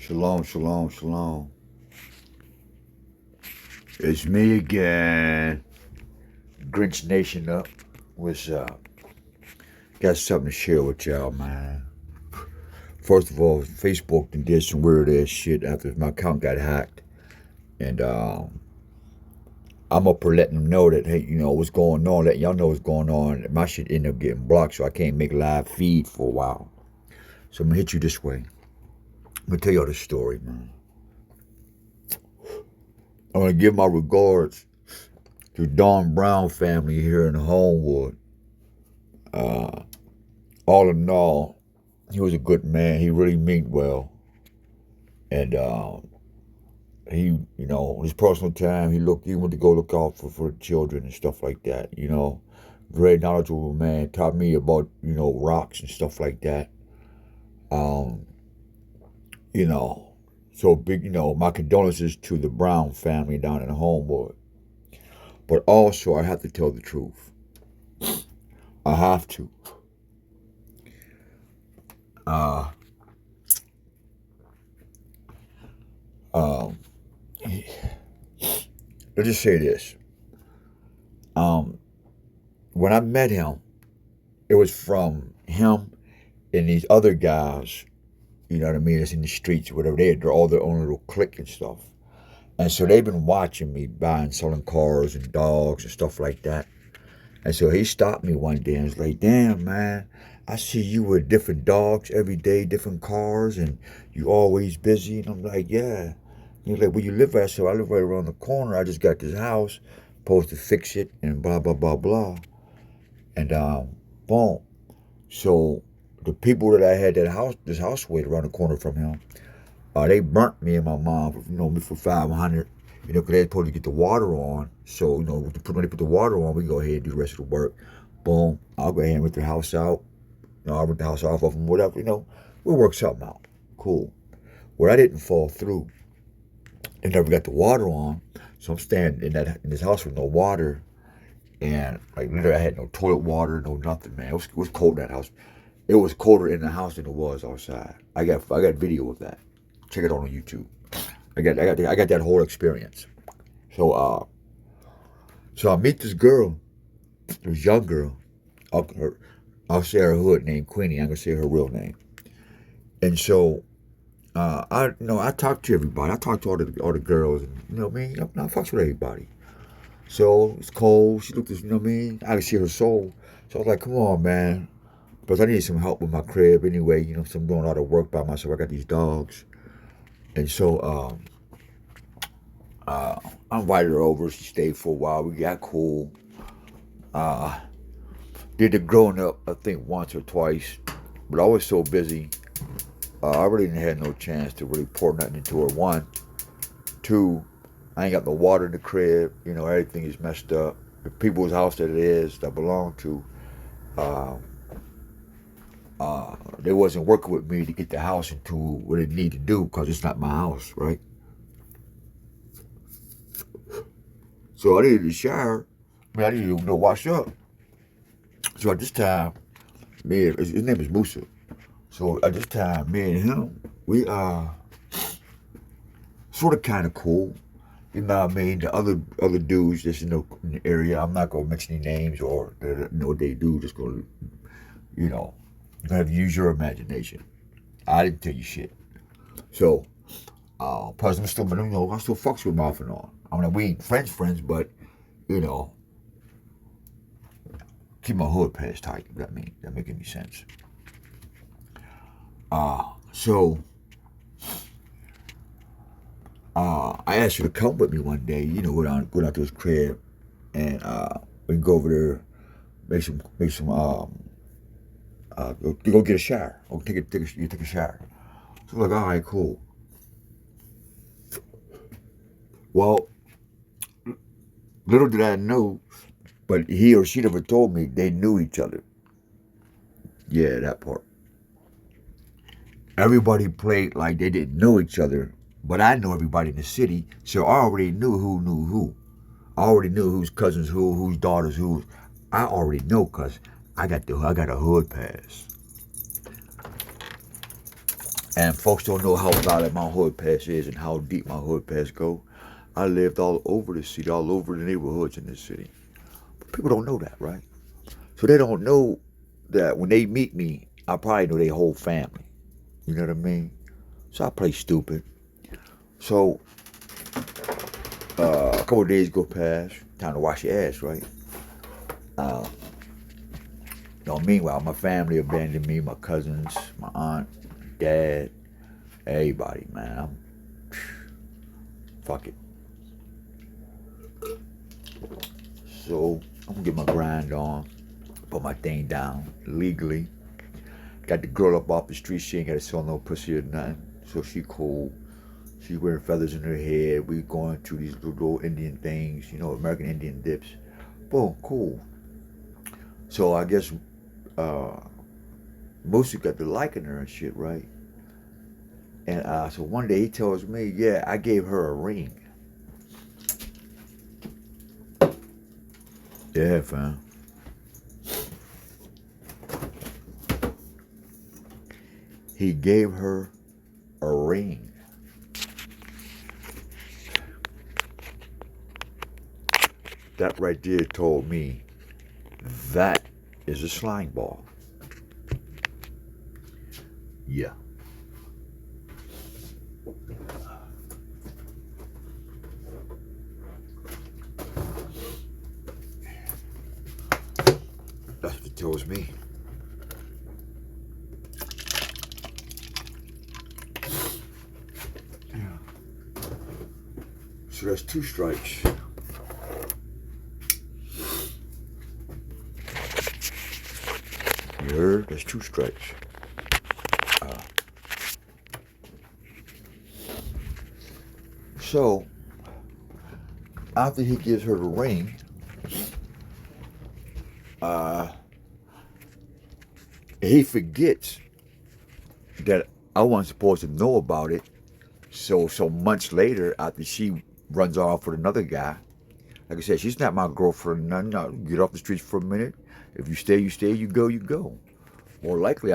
Shalom, shalom, shalom. It's me again. Grinch Nation up. What's up? Got something to share with y'all, man. First of all, Facebook did some weird ass shit after my account got hacked. And I'm up for letting them know that, hey, you know, what's going on, letting y'all know what's going on. My shit ended up getting blocked, so I can't make live feed for a while. So I'm gonna hit you this way. I'm gonna tell y'all the story, man. I want to give my regards to Don Brown family here in Homewood. All in all, he was a good man. He really meant well. And he, you know, his personal time, he went to go look out for the children and stuff like that, you know. Very knowledgeable man. Taught me about, you know, rocks and stuff like that. You know, so big, you know, my condolences to the Brown family down in Homewood. But also, I have to tell the truth. I have to. Let's just say this. When I met him, it was from him and these other guys, you know what I mean, that's in the streets or whatever. They're all their own little clique and stuff. And so they've been watching me buying, selling cars and dogs and stuff like that. And so he stopped me one day and was like, damn, man, I see you with different dogs every day, different cars, and you always busy. And I'm like, yeah. He's like, where you live at? So I live right around the corner. I just got this house, supposed to fix it and blah, blah, blah, blah. And boom. So the people that I had this house with around the corner from him, they burnt me and my mom, you know, me for 500. You know, because they're supposed to get the water on. So, you know, when they put the water on, we go ahead and do the rest of the work. Boom. I'll go ahead and rent the house out. You know, I'll rent the house off of them, whatever, you know. We'll work something out. Cool. Where I didn't fall through, they never got the water on. So I'm standing in this house with no water. And, like, literally, I had no toilet water, no nothing, man. It was cold in that house. It was colder in the house than it was outside. I got video of that. Check it out on YouTube. I got that whole experience. So I meet this girl, this young girl. I'll say her hood name, Queenie. I'm gonna say her real name. And so I talk to everybody. I talk to all the girls, and you know what I mean. I fucks with everybody. So it's cold. She looked, you know what I mean. I could see her soul. So I was like, come on, man. Because I needed some help with my crib anyway. You know, so I'm doing a lot of work by myself. I got these dogs, and so I invited her over. She stayed for a while. We got cool. Did the growing up, I think, once or twice. But I was so busy. I really didn't have no chance to really pour nothing into her. One. Two, I ain't got no water in the crib. You know, everything is messed up. The people's house that it is, that I belong to, they wasn't working with me to get the house into what it need to do because it's not my house, right? So I needed to shower. I needed to wash up. So at this time, his name is Musa. So at this time, me and him, we sort of kind of cool. You know what I mean? The other dudes that's in the area, I'm not gonna mention any names or you know what they do. Just gonna, you know, you're gonna have to use your imagination. I didn't tell you shit. So, plus I'm still, you know, I still fucks with him off and on. I mean, we ain't friends, but you know, keep my hood pants tight. That make any sense. So I asked her to come with me one day. You know, go down to his crib, and we can go over there, make some go get a shower. Or take a shower. So I'm like, all right, cool. Well, little did I know, but he or she never told me they knew each other. Yeah, that part. Everybody played like they didn't know each other, but I know everybody in the city, so I already knew who knew who. I already knew whose cousins who, whose daughters who. I already know because I got a hood pass. And folks don't know how valid my hood pass is and how deep my hood pass go. I lived all over the city, all over the neighborhoods in this city. But people don't know that, right? So they don't know that when they meet me, I probably know their whole family. You know what I mean? So I play stupid. So a couple of days go past. Time to wash your ass, right? Uh, meanwhile, my family abandoned me. My cousins, my aunt, dad, everybody, man. Fuck it. So I'm gonna get my grind on, put my thing down legally. Got the girl up off the street. She ain't gotta sell no pussy or nothing. So she cool. She's wearing feathers in her head. We going through these little Indian things, American Indian dips. Boom, cool. So I guess Musa got to liking her and shit, right? And so one day he tells me, yeah, I gave her a ring. Yeah, fam. He gave her a ring. That right there told me that is a slime ball. Yeah. That's what it tells me. Yeah. So that's 2 strikes. You heard? That's 2 strikes. So after he gives her the ring, he forgets that I wasn't supposed to know about it. So months later, after she runs off with another guy, like I said, she's not my girlfriend. No, get off the streets for a minute. If you stay, you stay. You go, you go. More likely,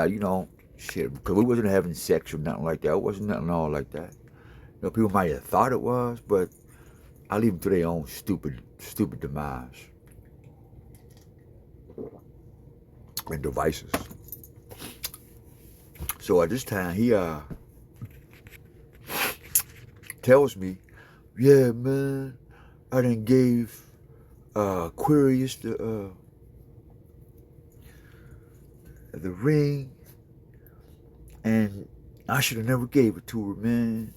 shit, because we wasn't having sex or nothing like that. It wasn't nothing all like that. People might have thought it was, but I leave them to their own stupid demise and devices. So at this time, he tells me, yeah, man, I done gave Aquarius the ring, and I should have never gave it to her, man.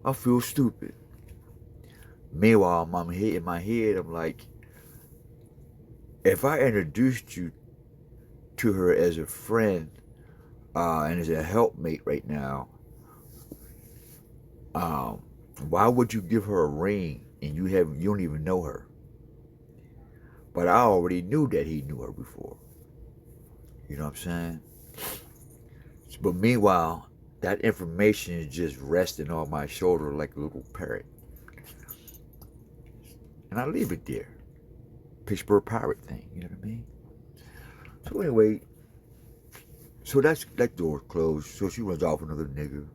I feel stupid. Meanwhile, in my head, I'm like, if I introduced you to her as a friend and as a helpmate right now, why would you give her a ring and you don't even know her? But I already knew that he knew her before. You know what I'm saying? But meanwhile, that information is just resting on my shoulder like a little parrot. And I leave it there. Pittsburgh Pirate thing, you know what I mean? So anyway, so that door closed. So she runs off with another nigga.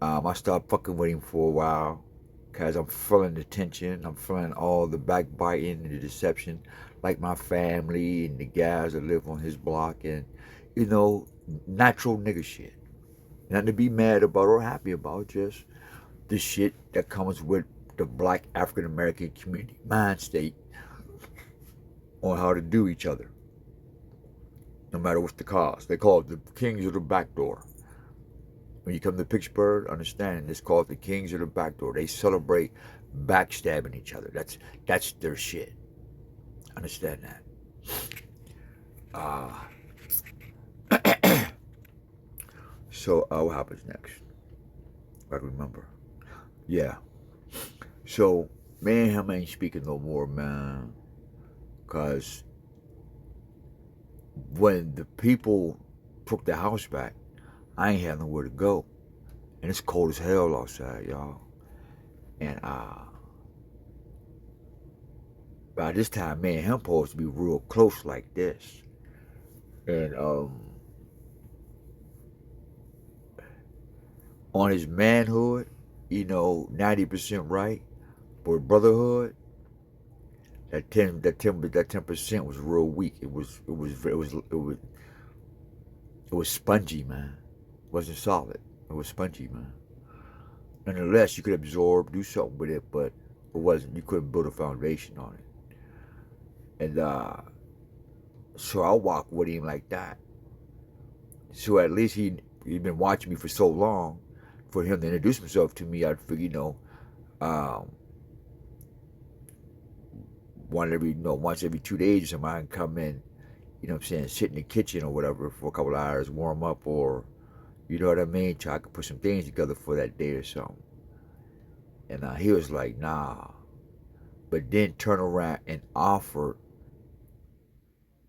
I stopped fucking with him for a while because I'm feeling the tension. I'm feeling all the backbiting and the deception, like my family and the guys that live on his block, and natural nigga shit. Nothing to be mad about or happy about, just the shit that comes with the black African American community mind state on how to do each other, no matter what's the cost. They call it the kings of the back door. When you come to Pittsburgh, understand it's called the kings of the back door. They celebrate backstabbing each other. That's their shit. Understand that. So what happens next? I remember. Yeah. So me and him ain't speaking no more, man. Cause when the people took the house back, I ain't had nowhere to go. And it's cold as hell outside, y'all. And by this time, me and him supposed to be real close like this. And on his manhood, 90% right, but brotherhood, that 10% was real weak. It was spongy, man. It wasn't solid. It was spongy, man. Nonetheless, you could absorb, do something with it, but it wasn't. You couldn't build a foundation on it. And so I walked with him like that. So at least he'd been watching me for so long. For him to introduce himself to me, I'd figure, um, once every 2 days, somebody can come in, sit in the kitchen or whatever for a couple of hours, warm up, or you know what I mean, try to put some things together for that day or something. And he was like, nah, but then turn around and offer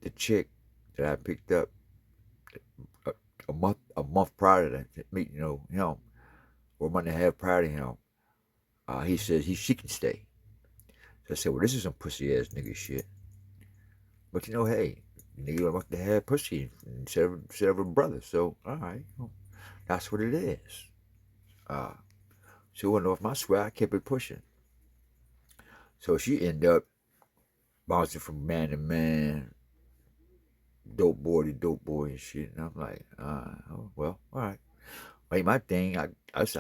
the chick that I picked up a, a month prior to that meeting, him, or a month and a half prior to him. He says she can stay. So I said, well, this is some pussy ass nigga shit. But hey, nigga want to have pussy instead of a brother. So all right, well, that's what it is. Uh, she went off my sweat. I kept it pushing. So she ended up bouncing from man to man, dope boy to dope boy and shit. And I'm like, oh, well, all right. Like my thing, I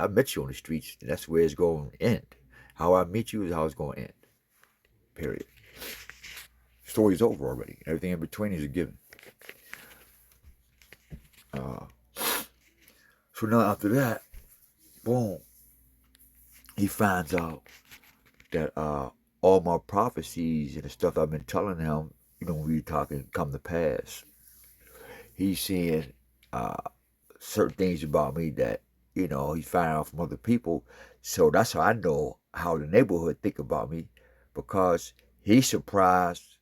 met you on the streets. And that's where it's going to end. How I meet you is how it's going to end. Period. Story's over already. Everything in between is a given. Uh, so now after that, boom, he finds out that all my prophecies and the stuff I've been telling him, when we were talking, come to pass. He's seeing certain things about me that, he's finding out from other people. So that's how I know how the neighborhood think about me, because he's surprised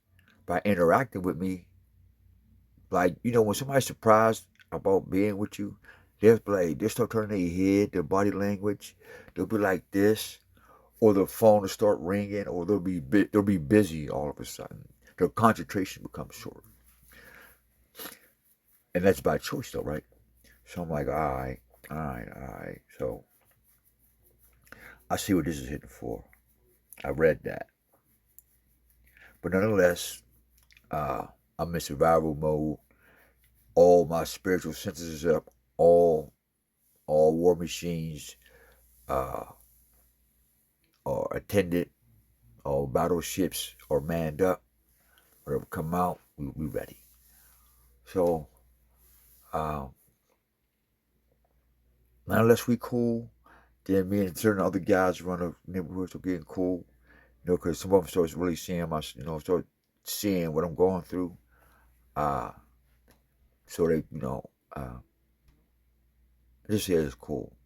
by interacting with me. Like, when somebody's surprised about being with you, they'll start turning their head, their body language. They'll be like this, or the phone will start ringing, or they'll be busy all of a sudden. Their concentration becomes short, and that's by choice, though, right? So I'm like, all right, all right, all right. So I see what this is hitting for. I read that, but nonetheless, I'm in survival mode. All my spiritual senses is up. All war machines uh, are attended. All battleships are manned up. Whatever come out, we ready. So, um, unless we cool, then me and certain other guys around the neighborhoods are getting cool. Because some of them starts really seeing start seeing what I'm going through. Uh, so they, this here is cool.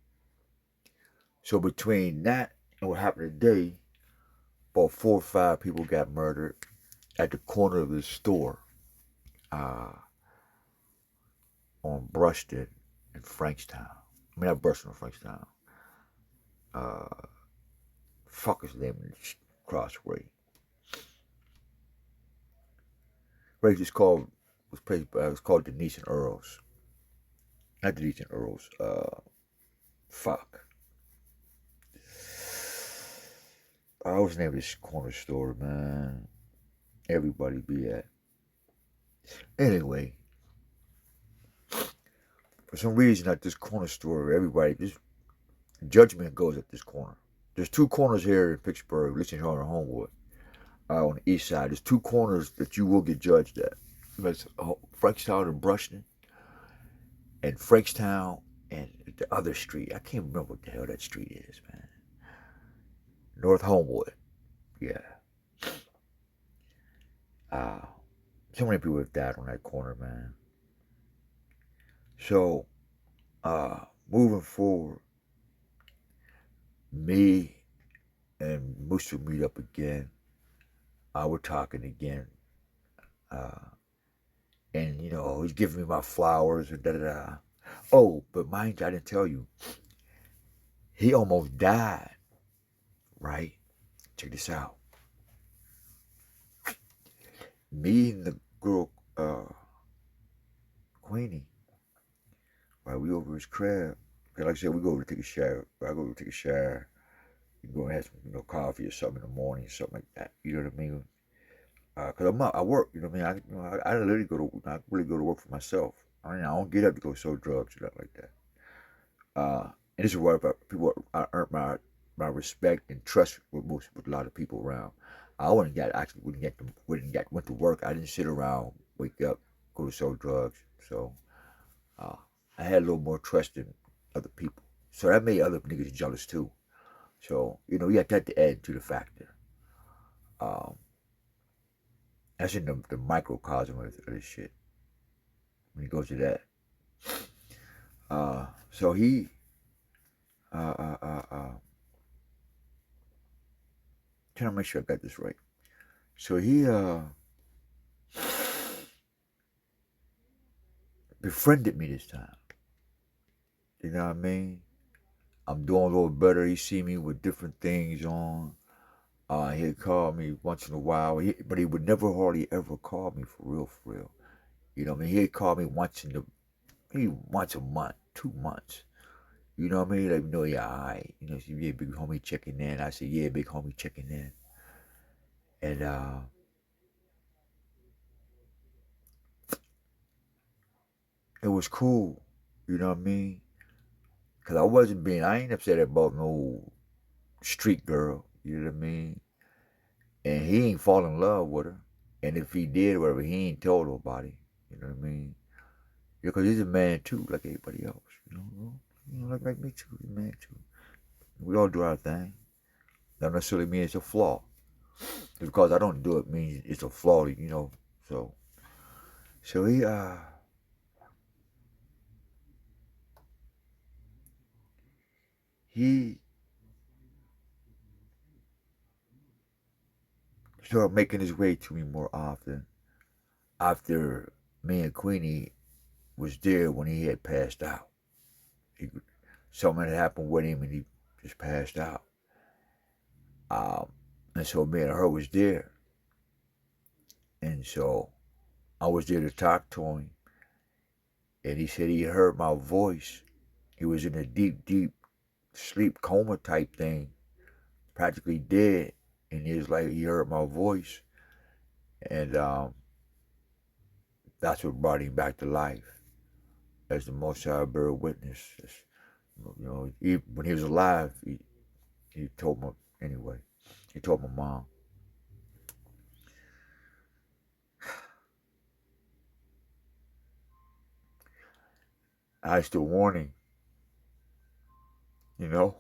So between that and what happened today, about 4 or 5 people got murdered at the corner of the store uh, on Brushton in Frankstown. I mean, not Brushton, Frankstown. Uh, fuck his name in the crossway. Place is called was called Denise and Earls. Not Denise and Earls. Fuck. What's the name of this corner store, man? Everybody be at. Anyway, for some reason at this corner store, this judgment goes at this corner. There's 2 corners here in Pittsburgh, at least in Homewood, on the east side. There's 2 corners that you will get judged at. That's Frankstown and Brushton, and Frankstown and the other street. I can't remember what the hell that street is, man. North Homewood. Yeah. Uh, so many people have died on that corner, man. So, moving forward, me and Musa meet up again. We're talking again. Uh, and, he's giving me my flowers and da da da. Oh, but mind you, I didn't tell you. He almost died, right? Check this out. Me and the girl, Queenie, right? We over his crib. Cause like I said, we go to take a shower. I go to take a shower. You go and have some, coffee or something in the morning, something like that. You know what I mean? Cause I work. You know what I mean? I literally I really go to work for myself. I mean, I don't get up to go sell drugs or nothing like that. And this is where people I earned my respect and trust with a lot of people around. I went to work. I didn't sit around, wake up, go to sell drugs. So uh, I had a little more trust in other people. So that made other niggas jealous too. So you have that to add to the factor. Um, that's in the microcosm of this shit. When you go to that, so he, uh, uh, uh, uh, trying to make sure I got this right. So he befriended me this time. You know what I mean? I'm doing a little better. He see me with different things on. He'd call me once in a while, but he would never hardly ever call me for real, for real. You know what I mean? He'd call me maybe once a month, 2 months. You know what I mean? Let me know, yeah, all right. So, yeah, big homie checking in. I said, yeah, big homie checking in. And it was cool. You know what I mean? Because I ain't upset about no street girl. You know what I mean? And he ain't fall in love with her. And if he did, whatever, he ain't told nobody. You know what I mean? Because he's a man too, like everybody else. Like me too. He's a man too. We all do our thing. Don't necessarily mean it's a flaw. Just because I don't do it means it's a flaw. So, so he started making his way to me more often after me and Queenie was there when he had passed out. He, Something had happened with him and he just passed out. Um, and so me and her was there. And so I was there to talk to him. And he said he heard my voice. He was in a deep, deep sleep coma type thing, practically dead. And he was like, he heard my voice. And that's what brought him back to life as the Most High bear witness. When he was alive, he told me, anyway, he told my mom. I used to warn him, you know.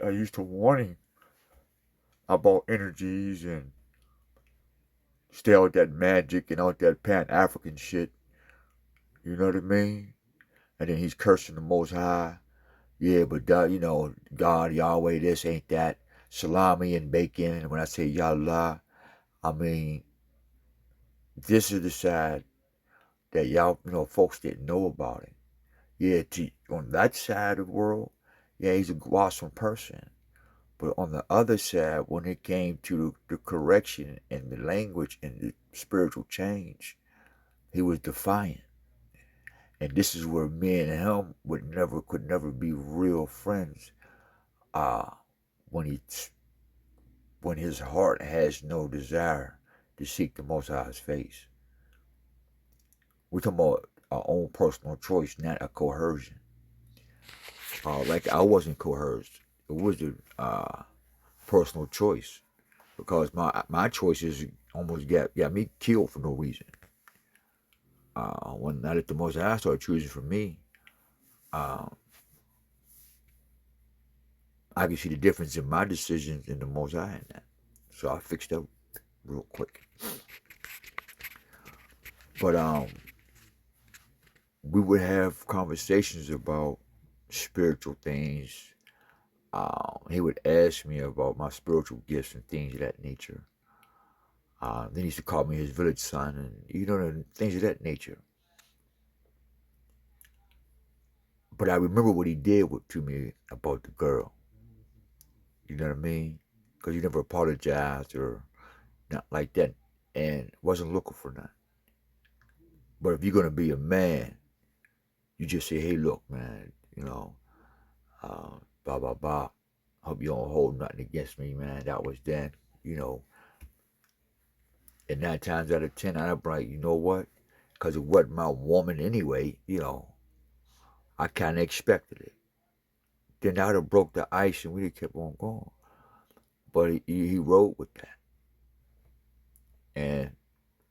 I used to warn him about energies and stay out that magic and out that Pan African shit. You know what I mean? And then he's cursing the Most High. Yeah, but God, Yahweh, this ain't that. Salami and bacon. And when I say Yallah, I mean this is the side that y'all, folks didn't know about it. Yeah, on that side of the world, yeah, he's a awesome person. But on the other side, when it came to the correction and the language and the spiritual change, he was defiant. And this is where me and him could never be real friends. Uh, when he, when his heart has no desire to seek the Most High's face. We're talking about our own personal choice, not a coercion. Like I wasn't coerced. It was a personal choice because my choices almost got me killed for no reason. When I let the Most High started choosing for me, uh, I could see the difference in my decisions and the Most High in that. So I fixed that real quick. But we would have conversations about spiritual things. He would ask me about my spiritual gifts and things of that nature. Then he used to call me his village son and things of that nature. But I remember what he did to me about the girl. You know what I mean? Because he never apologized or not like that, and wasn't looking for nothing. But if you're going to be a man, you just say, hey, look, man, you know, blah, blah, blah. Hope you don't hold nothing against me, man. That was then, you know. And 9 times out of 10, I'm like, you know what? Because it wasn't my woman anyway, you know. I kind of expected it. Then I'd have broke the ice and we'd have kept on going. But he rode with that. And it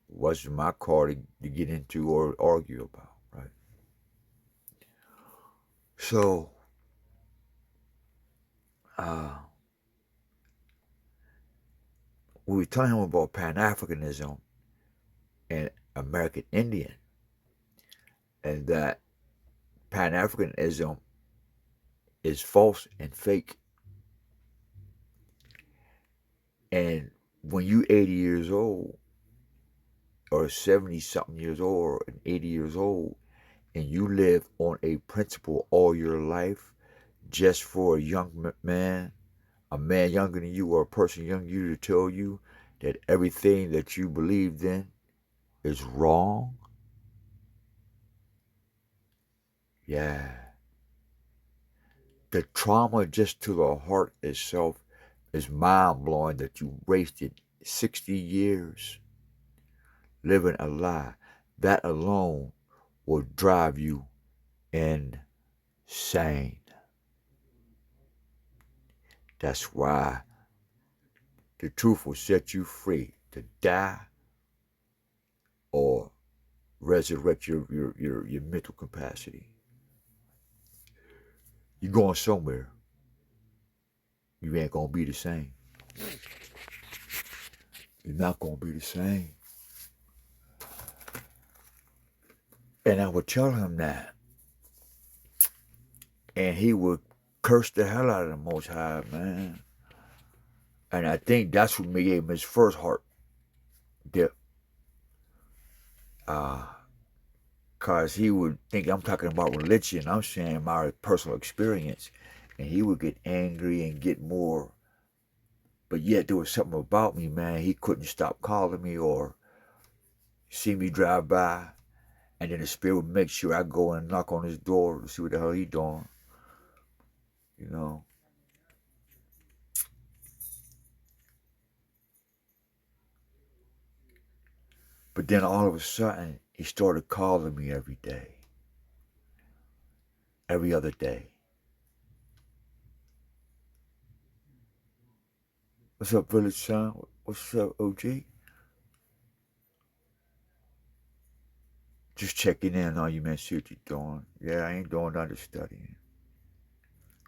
wasn't my car to get into or argue about, right? So, we were telling him about Pan-Africanism and American Indian, and that Pan-Africanism is false and fake. And when you 80 years old, or 70 something years old, or 80 years old, and you live on a principle all your life just for a young man, a man younger than you, or a person younger than you, to tell you that everything that you believed in is wrong, yeah. The trauma just to the heart itself is mind blowing, that you wasted 60 years living a lie. That alone will drive you insane. That's why the truth will set you free to die or resurrect your mental capacity. You're going somewhere. You ain't gonna be the same. You're not gonna be the same. And I would tell him that. And he would curse the hell out of the Most High, man. And I think that's what gave him his first heart dip. Because he would think I'm talking about religion. I'm saying my personal experience. And he would get angry and get more. But yet there was something about me, man. He couldn't stop calling me or see me drive by. And then the spirit would make sure I go and knock on his door to see what the hell he doing. You know. But then all of a sudden, he started calling me every day. Every other day. What's up, Village Son? What's up, OG? Just checking in on you, man. See what you doing. Yeah, I ain't doing nothing, studying.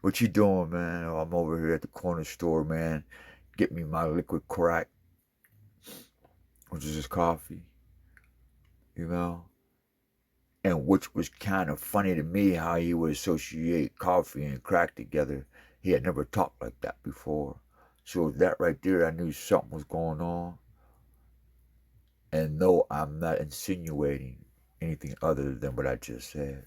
What you doing, man? Oh, I'm over here at the corner store, man. Get me my liquid crack, which is just coffee. You know? And which was kind of funny to me how he would associate coffee and crack together. He had never talked like that before. So that right there, I knew something was going on. And no, I'm not insinuating anything other than what I just said.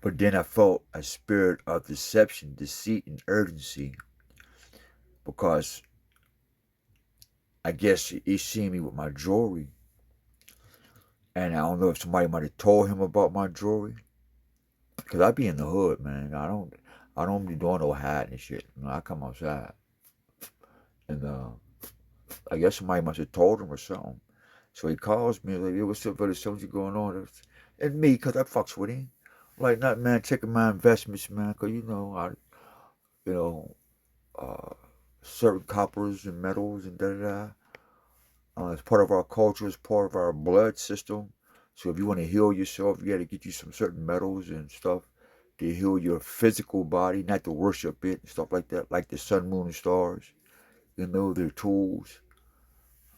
But then I felt a spirit of deception, deceit, and urgency, because I guess he seen me with my jewelry. And I don't know if somebody might have told him about my jewelry. Because I be in the hood, man. I don't be doing no hiding and shit. You know, I come outside. And I guess somebody must have told him or something. So he calls me, like, yo, what's up, brother? Something's going on. And me, because I fucks with him. Like, not, man, checking my investments, man. Because, you know, certain coppers and metals and da-da-da. It's part of our culture. It's part of our blood system. So if you want to heal yourself, you got to get you some certain metals and stuff to heal your physical body, not to worship it and stuff like that, like the sun, moon, and stars. You know, they're tools.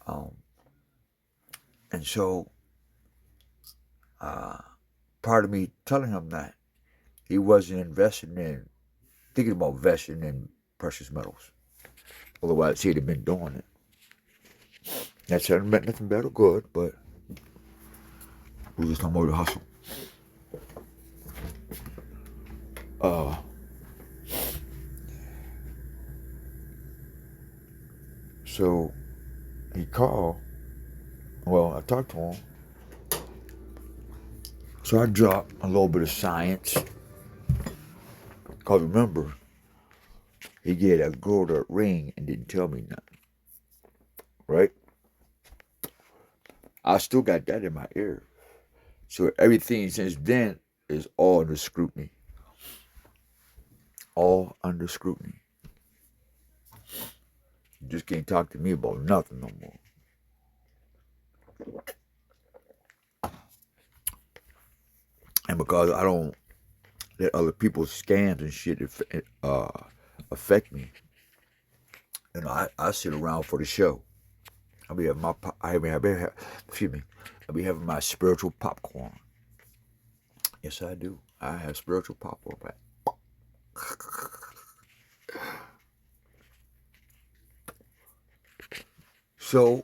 And so, part of me telling him that he wasn't thinking about investing in precious metals. Otherwise, he'd have been doing it. That hadn't meant nothing bad or good, but we just talking about the hustle. So he called. Well, I talked to him. So I dropped a little bit of science. Because remember, he gave that girl that ring and didn't tell me nothing. Right? I still got that in my ear. So everything since then is all under scrutiny. All under scrutiny. You just can't talk to me about nothing no more. And because I don't let other people's scams and shit affect me, you know, I sit around for the show. I be having excuse me, I be having my spiritual popcorn. Yes, I do. I have spiritual popcorn. So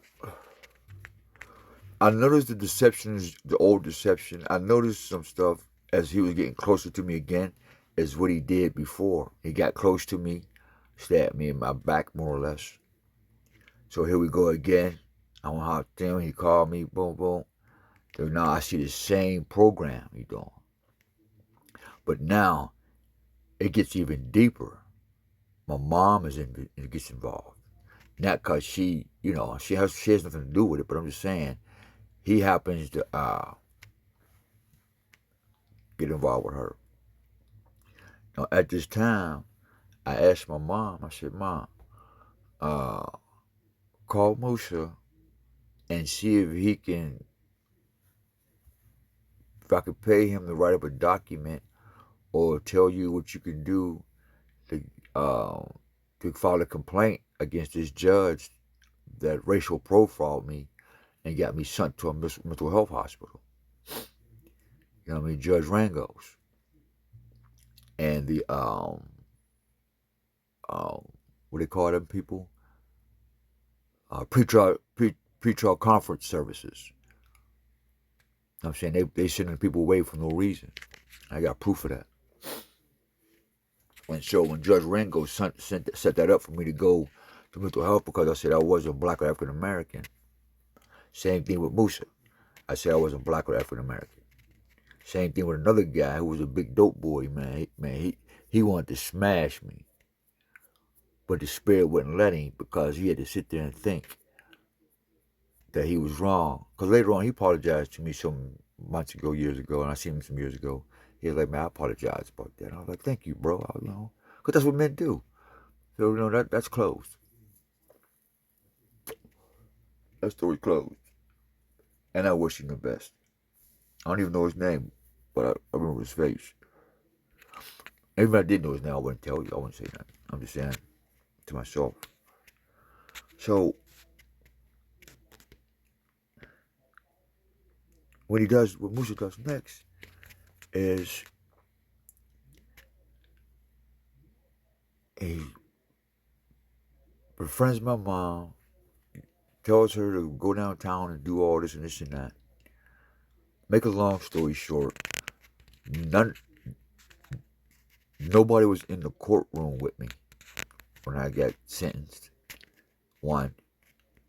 I noticed the deceptions, the old deception. I noticed some stuff as he was getting closer to me again, is what he did before. He got close to me, stabbed me in my back, more or less. So here we go again. I went out there, he called me, boom, boom. So now I see the same program he doing. But now it gets even deeper. My mom gets involved. Not because she, you know, she has nothing to do with it, but I'm just saying he happens to get involved with her. Now at this time, I asked my mom, I said, Mom, call Musa and see if I could pay him to write up a document or tell you what you can do to, uh, to file a complaint against this judge that racial profiled me and got me sent to a mental health hospital. You know what I mean? Judge Rangos. And the, what do they call them people? Pretrial conference services. You know what I'm saying? They sending people away for no reason. I got proof of that. And so when Judge Rango set that up for me to go to mental health because I said I wasn't black or African American. Same thing with Musa. I said I wasn't black or African American. Same thing with another guy who was a big dope boy, man. He wanted to smash me. But the spirit wouldn't let him because he had to sit there and think that he was wrong. Because later on he apologized to me some months ago, years ago, and I seen him some years ago. He was like, man, I apologize about that. I was like, thank you, bro. You know, because that's what men do. So, you know, that's closed. That story closed. And I wish him the best. I don't even know his name, but I remember his face. Even if I did know his name, I wouldn't tell you. I wouldn't say nothing. I'm just saying to myself. So, what Musa does next is he befriends my mom, tells her to go downtown and do all this and this and that. Make a long story short, nobody was in the courtroom with me when I got sentenced. One.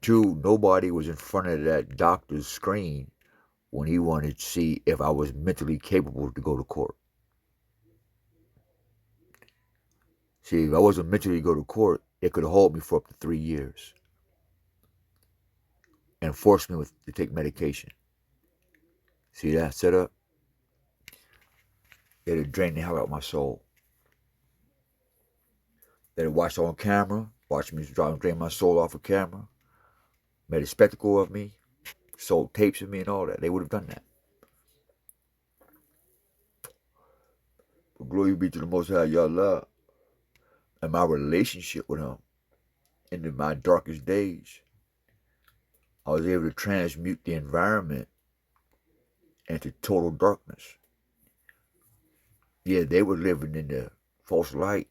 Two, nobody was in front of that doctor's screen when he wanted to see if I was mentally capable to go to court. See, if I wasn't mentally to go to court, it could hold me for up to 3 years and force me to take medication. See that setup? It'd drain the hell out of my soul. They'd watch on camera, watch me drain my soul off of camera, made a spectacle of me, sold tapes of me and all that. They would have done that. But glory be to the Most High, Yahweh, and my relationship with Him in my darkest days. I was able to transmute the environment into total darkness. Yeah, they were living in the false light,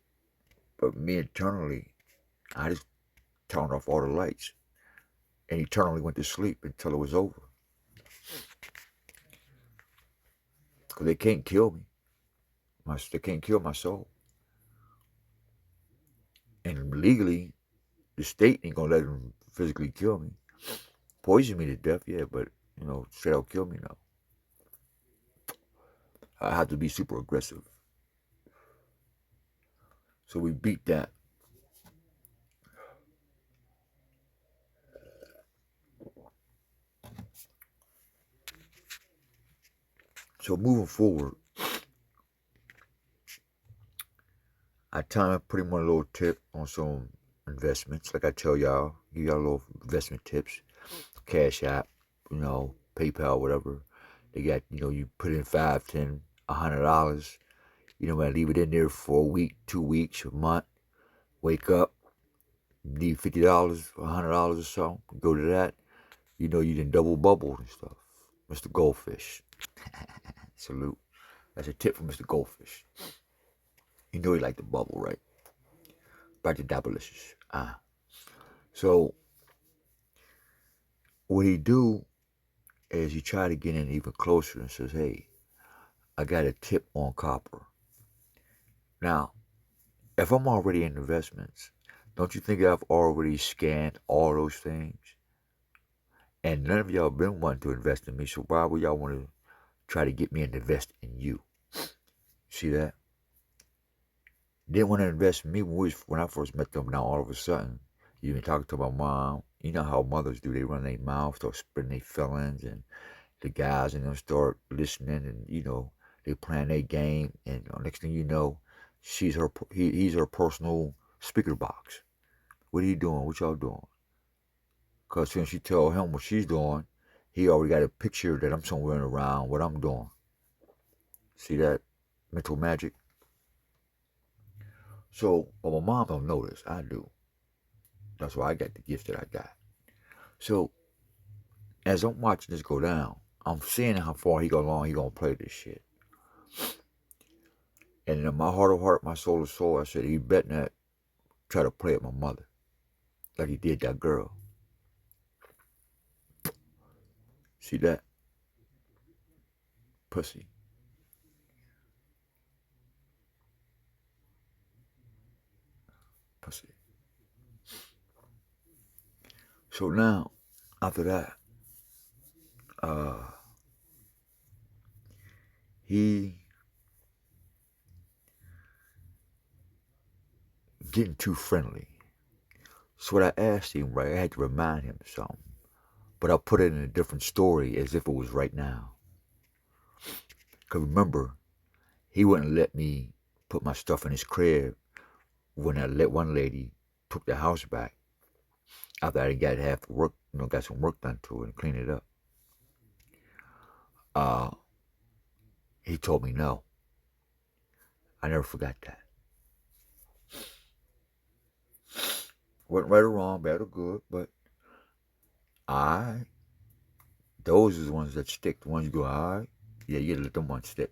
but me internally, I just turned off all the lights and eternally went to sleep until it was over. Because they can't kill me. They can't kill my soul. And legally, the state ain't gonna let them physically kill me. Poison me to death, yeah, but, straight out kill me, no. I have to be super aggressive. So we beat that. So moving forward, I time pretty much a little tip on some investments. Like I tell y'all, give y'all little investment tips. Cash App, PayPal, whatever. They got, you put in $5, $10, $100. Man, leave it in there for a week, 2 weeks, a month. Wake up, need $50, $100 or so. Go to that. You done double bubble and stuff. Mr. Goldfish. Salute. That's a tip from Mr. Goldfish. You know he like the bubble, right? Back to Dabalicious. So what he do is he try to get in even closer and says, hey, I got a tip on copper. Now, if I'm already in investments, don't you think I've already scanned all those things? And none of y'all been wanting to invest in me, so why would y'all want to try to get me to invest in you? See that? Didn't want to invest in me when I first met them. Now all of a sudden, you been talking to my mom. You know how mothers do. They run their mouth, start spreading their feelings, and the guys and them start listening, and they playing their game. And next thing you know, he's her personal speaker box. What are you doing? What y'all doing? Because since she tell him what she's doing, he already got a picture that I'm somewhere around what I'm doing. See that mental magic? So, but my mom don't know this. I do. That's why I got the gift that I got. So, as I'm watching this go down, I'm seeing how far he gonna play this shit. And in my heart of heart, my soul of soul, I said, he better not try to play at my mother like he did that girl. See that? Pussy. Pussy. So now, after that, he getting too friendly. So what I asked him, right, I had to remind him of something. But I put it in a different story as if it was right now. Because remember, he wouldn't let me put my stuff in his crib when I let one lady took the house back after I got half the work, got some work done to it and clean it up. He told me no. I never forgot that. Wasn't right or wrong, bad or good, but those are the ones that stick. The ones you go, all right, yeah, you gotta let them ones stick.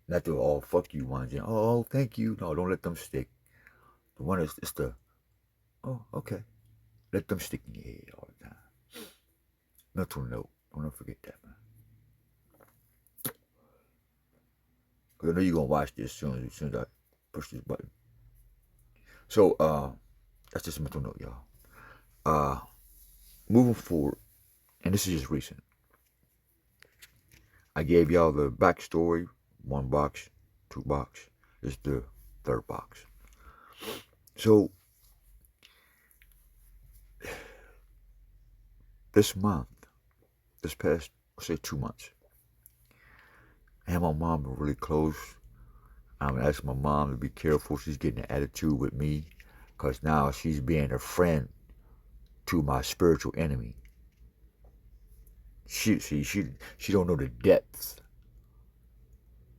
Not the all fuck you ones. Oh, thank you. No, don't let them stick. The one is it's the, oh, okay. Let them stick in your head all the time. Mental note. Don't ever forget that, man. Because I know you're going to watch this as soon as I push this button. So, that's just a mental note, y'all. Moving forward, and this is just recent. I gave y'all the backstory, 1 box, 2 box. This is the 3rd box. So, this month, this past, let's say 2 months, I and my mom were really close. I'm asking my mom to be careful. She's getting an attitude with me because now she's being a friend to my spiritual enemy. She don't know the depth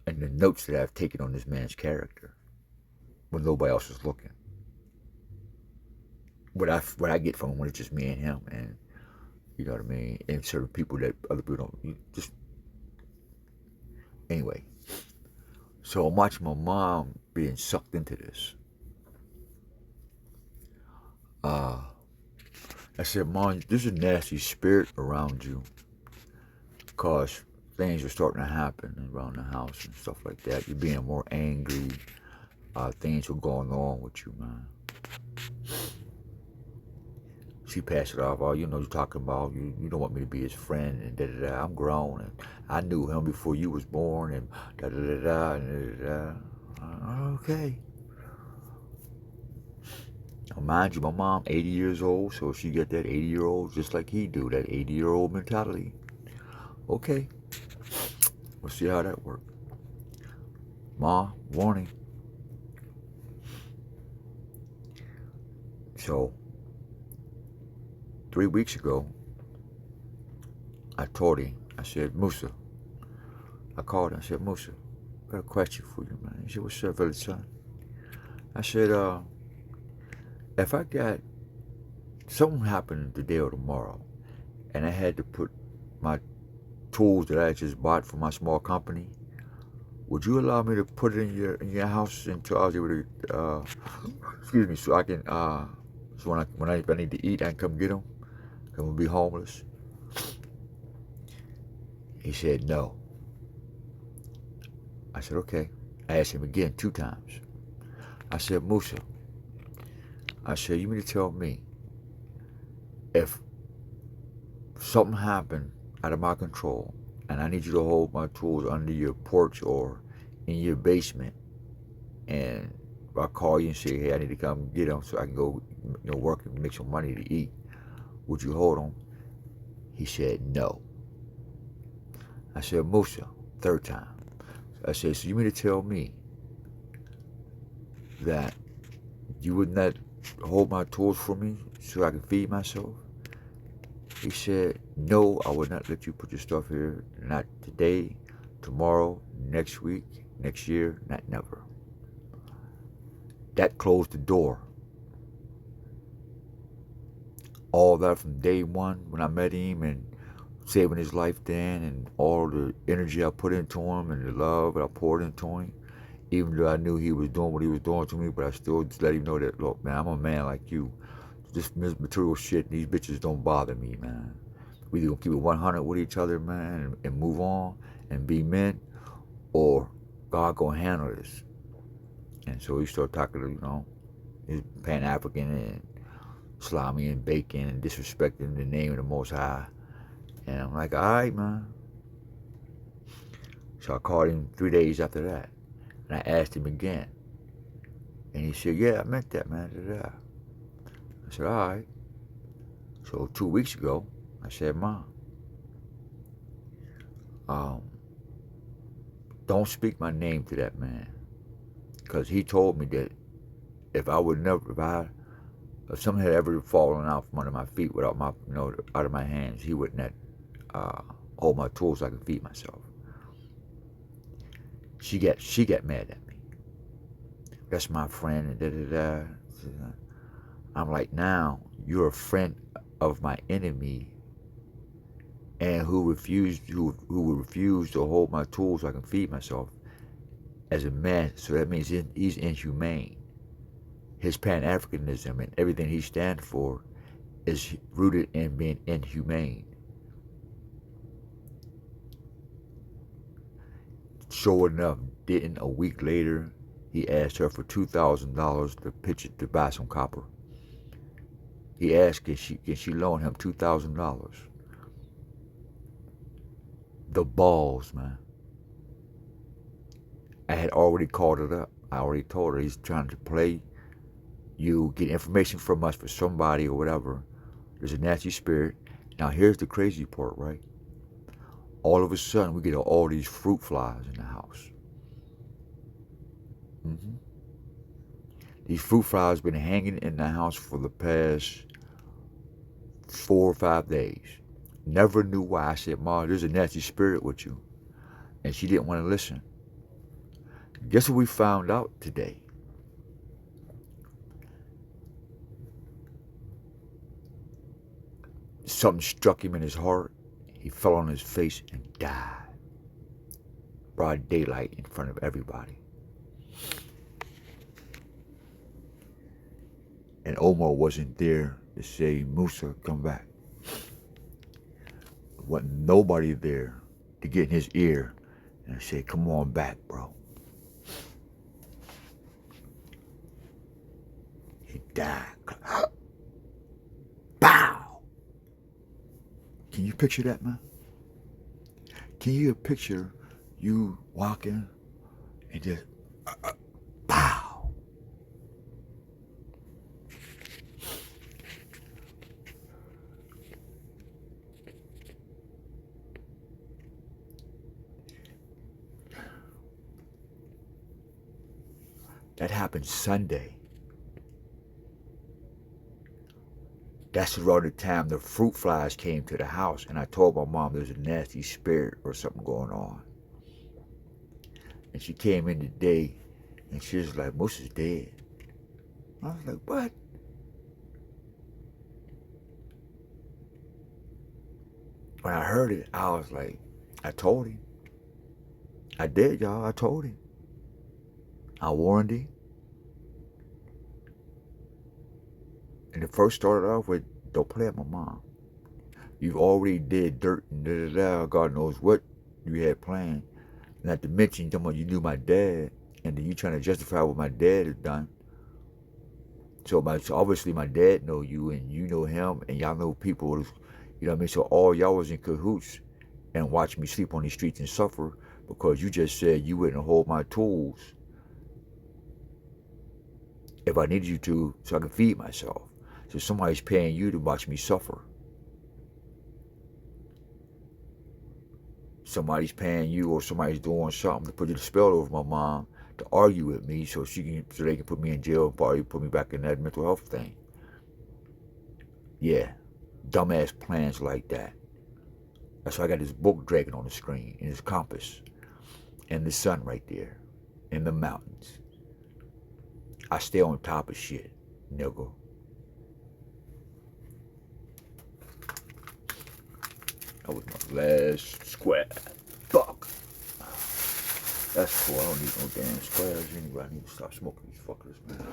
and the notes that I've taken on this man's character when nobody else is looking. What I get from him when it's just me and him, and you know what I mean, and certain people that other people don't. Just anyway. So I'm watching my mom being sucked into this. I said, Mom, there's a nasty spirit around you, because things are starting to happen around the house and stuff like that. You're being more angry. Things are going on with you, man. She passed it off. Oh, you know, you're talking about, you don't want me to be his friend, and da da da. I'm grown, and I knew him before you was born, and da da da da, and da da da. Okay. Now, mind you, my mom, 80 years old, so she got that 80-year-old just like he do, that 80-year-old mentality. Okay, we'll see how that works. Ma, warning. So, 3 weeks ago, I told him, I said, Musa, I called him, I said, Musa, I got a question for you, man. He said, what's up, village son? I said, if I got something happened today or tomorrow, and I had to put my tools that I just bought for my small company, would you allow me to put it in your house until I was able to, excuse me, so I can, so when I need to eat, I can come get them? I'm gonna be homeless. He said no. I said okay. I asked him again 2 times. I said, Musa, I said, you mean to tell me if something happened out of my control and I need you to hold my tools under your porch or in your basement, and I call you and say, hey, I need to come get them so I can go, work and make some money to eat, would you hold them? He said no. I said, Musa, 3rd time. I said, so you mean to tell me that you would not hold my tools for me so I can feed myself? He said, no, I would not let you put your stuff here, not today, tomorrow, next week, next year, not never. That closed the door. All that from day one when I met him and saving his life then, and all the energy I put into him and the love that I poured into him, even though I knew he was doing what he was doing to me, but I still just let him know that, look, man, I'm a man like you. This material shit, these bitches don't bother me, man. We either gonna keep it 100 with each other, man, and move on and be men, or God gonna handle this. And so he started talking to, his Pan-African and Islamic and bacon and disrespecting the name of the Most High. And I'm like, all right, man. So I called him 3 days after that. And I asked him again. And he said, yeah, I meant that, man. I said, all right. So 2 weeks ago, I said, Mom, don't speak my name to that man. Because he told me that if something had ever fallen out from under my feet without my, out of my hands, he would not hold my tools so I could feed myself. She got mad at me. That's my friend, and da-da-da. I'm like, now you're a friend of my enemy, and who would refuse to hold my tools so I can feed myself as a man. So that means he's inhumane. His Pan-Africanism and everything he stands for is rooted in being inhumane. Sure enough, didn't a week later, he asked her for $2,000 to buy some copper. He asked, can she loan him $2,000? The balls, man. I had already called it up. I already told her he's trying to play you, get information from us for somebody or whatever. There's a nasty spirit. Now here's the crazy part, right? All of a sudden, we get all these fruit flies in the house. These fruit flies been hanging in the house for the past 4 or 5 days. Never knew why. I said, Ma, there's a nasty spirit with you. And she didn't want to listen. Guess what we found out today? Something struck him in his heart. He fell on his face and died. Broad daylight in front of everybody. And Omar wasn't there to say, Musa, come back. Wasn't nobody there to get in his ear and say, come on back, bro. He died. Bow! Can you picture that, man? Can you picture you walking and just, pow? That happened Sunday. That's around the time the fruit flies came to the house, and I told my mom there's a nasty spirit or something going on. And she came in today, and she was like, Musa's dead. I was like, what? When I heard it, I was like, I told him. I did, y'all. I told him. I warned him. And it first started off with, don't play at my mom. You've already did dirt and da-da-da. God knows what you had planned. Not to mention, you knew my dad, and then you trying to justify what my dad had done. So obviously my dad know you, and you know him, and y'all know people, you know what I mean? So all y'all was in cahoots and watch me sleep on these streets and suffer because you just said you wouldn't hold my tools if I needed you to so I can feed myself. So somebody's paying you to watch me suffer. Somebody's paying you or somebody's doing something to put the spell over my mom to argue with me so they can put me in jail and probably put me back in that mental health thing. Yeah, dumbass plans like that. That's why I got this book dragging on the screen and this compass and the sun right there and the mountains. I stay on top of shit, nigga. That was my last square. Fuck. That's cool. I don't need no damn squares anyway. I need to stop smoking these fuckers, man.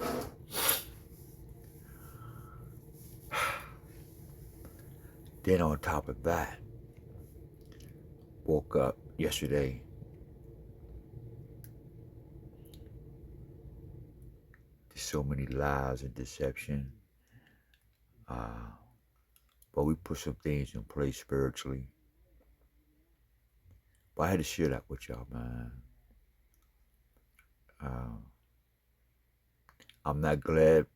Then on top of that, woke up yesterday. There's so many lies and deception. But we put some things in place spiritually. But I had to share that with y'all, man. I'm not glad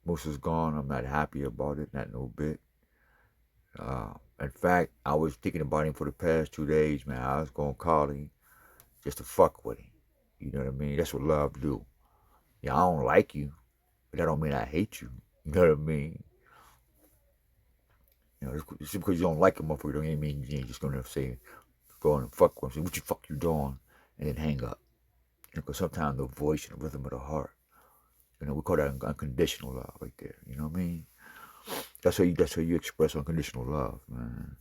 Musa's gone. I'm not happy about it, not no bit. In fact, I was thinking about him for the past 2 days, man. I was gonna call him just to fuck with him. You know what I mean? That's what love do. Yeah, I don't like you, but that don't mean I hate you. You know what I mean? You know, just because you don't like a motherfucker don't mean you ain't just gonna say, go on and fuck with him. Say, what you fuck you doing? And then hang up. You know, because sometimes the voice and the rhythm of the heart, you know, we call that unconditional love right there. You know what I mean? That's how you express unconditional love, man.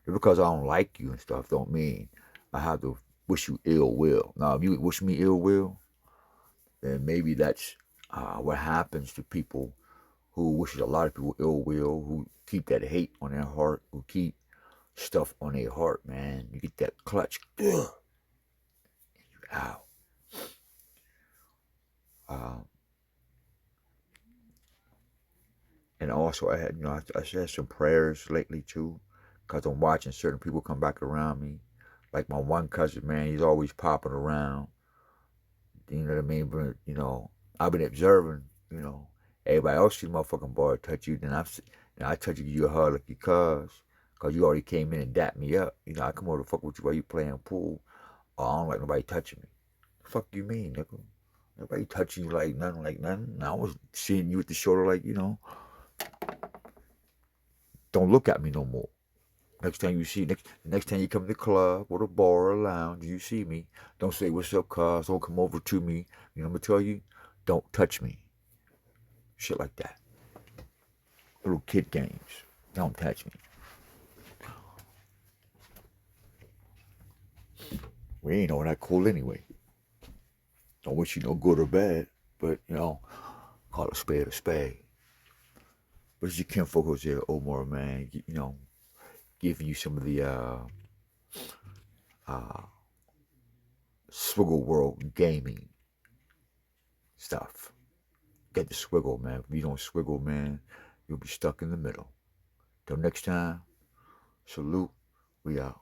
Just because I don't like you and stuff don't mean I have to wish you ill will. Now, if you wish me ill will, then maybe that's what happens to people who wishes a lot of people ill will, who keep that hate on their heart, who keep stuff on their heart, man. You get that clutch, ugh, and you out. And also, I had, I said some prayers lately too, because I'm watching certain people come back around me. Like my one cousin, man, he's always popping around. You know what I mean? But, I've been observing, everybody else see the motherfucking boy touch you, then I touch you, give you a hug like your cause you already came in and dapped me up. I come over to fuck with you while you playing pool. Oh, I don't like nobody touching me. The fuck you mean, nigga? Nobody touching you like nothing. I was seeing you at the shoulder like, don't look at me no more. Next time you come to the club or the bar or lounge, you see me, don't say what's up, cuz. Don't come over to me. I'm gonna tell you, don't touch me. Shit like that. Little kid games. Don't touch me. We ain't all that cool anyway. Don't wish you no good or bad, but call a spade a spade. But it's your kinfolk Hosea Omar, man, giving you some of the Swiggle World gaming stuff. Get the swiggle, man. If you don't swiggle, man, you'll be stuck in the middle. Till next time, salute. We out.